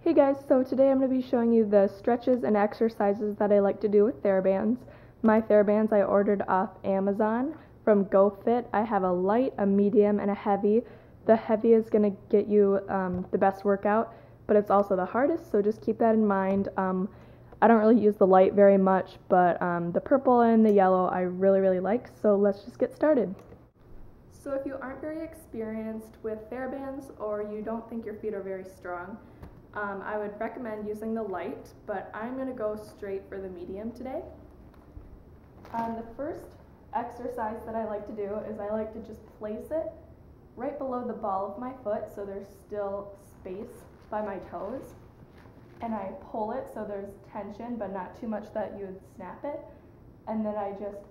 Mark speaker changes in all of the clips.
Speaker 1: Hey guys, so today I'm going to be showing you the stretches and exercises that I like to do with Therabands. My Therabands I ordered off Amazon from GoFit. I have a light, a medium, and a heavy. The heavy is going to get you the best workout, but it's also the hardest, so just keep that in mind. I don't really use the light very much, but the purple and the yellow I really like, so let's just get started. So if you aren't very experienced with Therabands or you don't think your feet are very strong, I would recommend using the light, but I'm going to go straight for the medium today. The first exercise that I like to do is I like to just place it right below the ball of my foot so there's still space by my toes. And I pull it so there's tension, but not too much that you would snap it. And then I just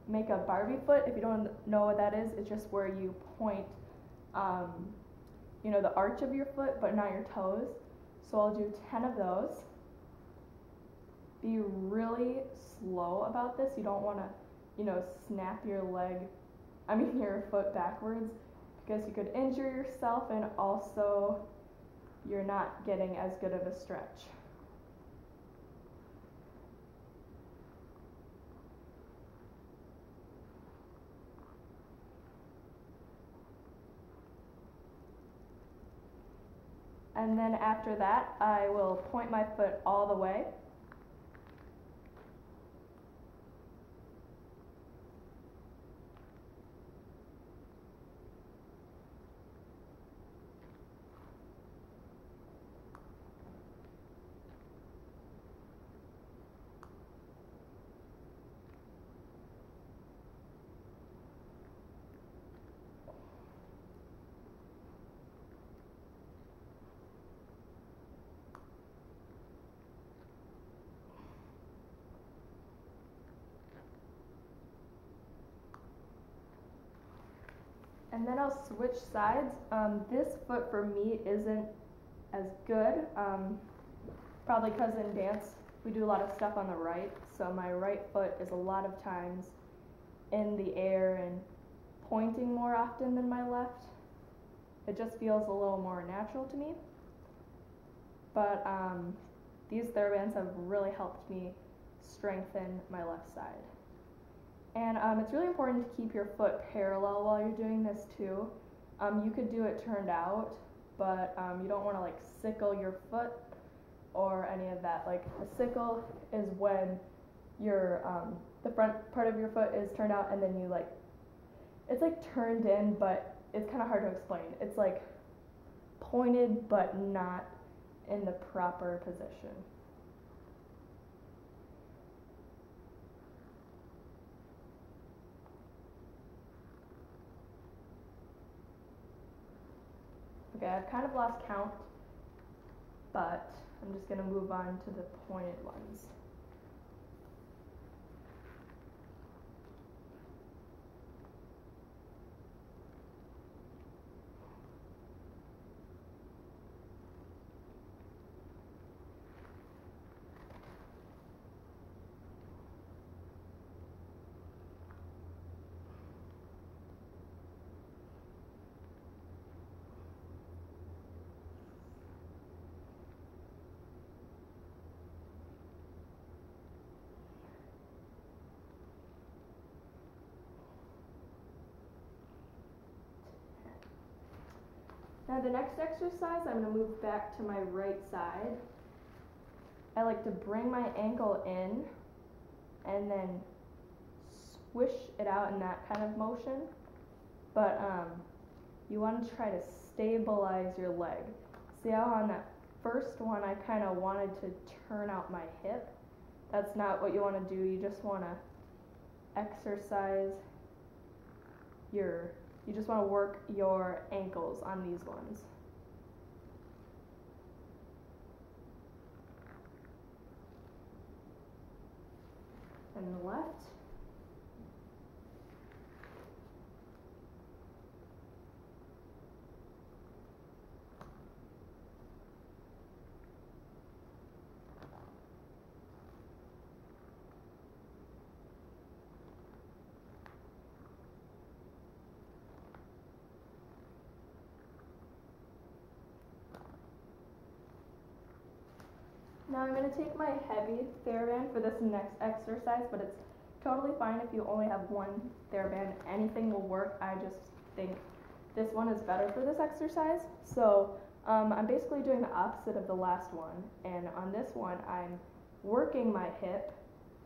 Speaker 1: make a Barbie foot. If you don't know what that is, it's just where you point the arch of your foot, but not your toes. So I'll do 10 of those. Be really slow about this. You don't want to, snap your your foot backwards, because you could injure yourself and also you're not getting as good of a stretch. And then after that, I will point my foot all the way. And then I'll switch sides. This foot for me isn't as good, probably because in dance we do a lot of stuff on the right, so my right foot is a lot of times in the air and pointing more often than my left. It just feels a little more natural to me. But these Therabands have really helped me strengthen my left side. And it's really important to keep your foot parallel while you're doing this too. You could do it turned out, but you don't want to sickle your foot or any of that. A sickle is when your the front part of your foot is turned out and then you it's turned in, but it's kind of hard to explain. It's pointed but not in the proper position. Okay, I've kind of lost count, but I'm just going to move on to the pointed ones. Now the next exercise, I'm going to move back to my right side. I like to bring my ankle in and then swish it out in that kind of motion. But you want to try to stabilize your leg. See how on that first one I kind of wanted to turn out my hip? That's not what you want to do. You just want to exercise you just want to work your ankles on these ones. And the left. Now I'm going to take my heavy Theraband for this next exercise, but it's totally fine if you only have one Theraband. Anything will work. I just think this one is better for this exercise. So I'm basically doing the opposite of the last one. And on this one, I'm working my hip.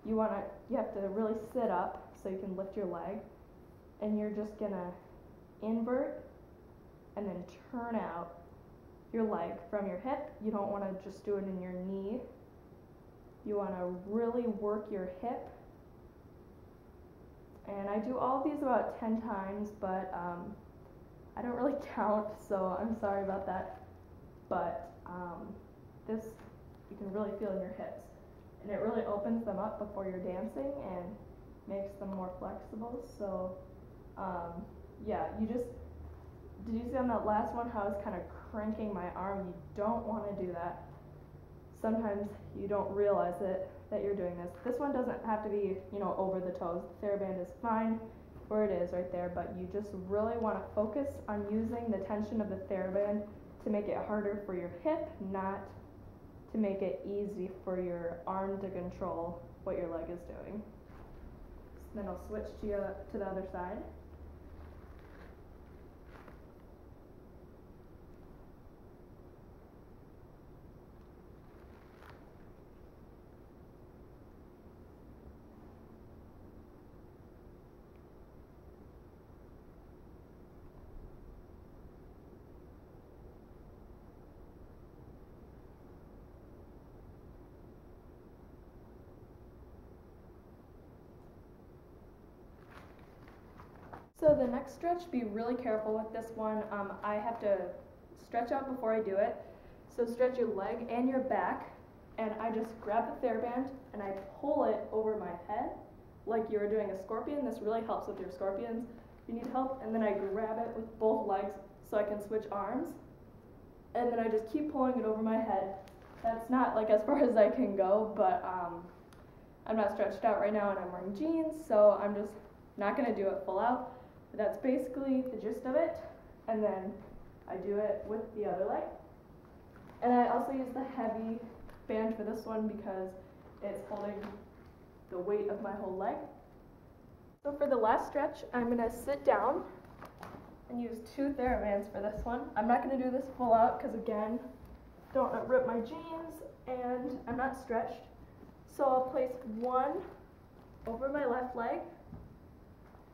Speaker 1: You have to really sit up so you can lift your leg. And you're just going to invert and then turn out your leg from your hip. You don't want to just do it in your knee. You want to really work your hip. And I do all of these about 10 times, but I don't really count, so I'm sorry about that. But this, you can really feel in your hips. And it really opens them up before you're dancing and makes them more flexible. So yeah, did you see on that last one how I was kind of cranking my arm? You don't want to do that. Sometimes you don't realize it that you're doing this. This one doesn't have to be, over the toes. The Theraband is fine where it is right there, but you just really want to focus on using the tension of the Theraband to make it harder for your hip, not to make it easy for your arm to control what your leg is doing. So then I'll switch to the other side. So the next stretch, be really careful with this one. I have to stretch out before I do it. So stretch your leg and your back, and I just grab the Theraband and I pull it over my head like you were doing a scorpion. This really helps with your scorpions if you need help. And then I grab it with both legs so I can switch arms. And then I just keep pulling it over my head. That's not like as far as I can go, but I'm not stretched out right now and I'm wearing jeans, so I'm just not going to do it full out. But that's basically the gist of it. And then I do it with the other leg. And I also use the heavy band for this one because it's holding the weight of my whole leg. So for the last stretch, I'm going to sit down and use 2 Therabands for this one. I'm not going to do this full out because, again, don't want to rip my jeans and I'm not stretched. So I'll place one over my left leg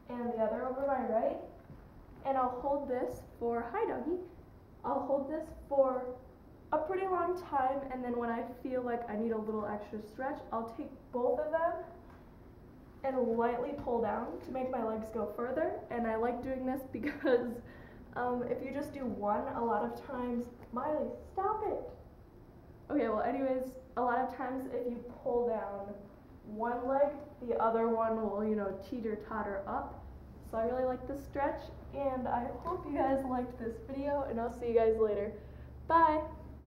Speaker 1: and the other over my right. And I'll hold this for, hi doggy, I'll hold this for a pretty long time, and then when I feel like I need a little extra stretch, I'll take both of them and lightly pull down to make my legs go further. And I like doing this because if you just do one, a lot of times, Miley, stop it. Okay, well anyways, a lot of times if you pull down one leg, the other one will, teeter-totter up. So I really like this stretch, and I hope you guys liked this video, and I'll see you guys later. Bye!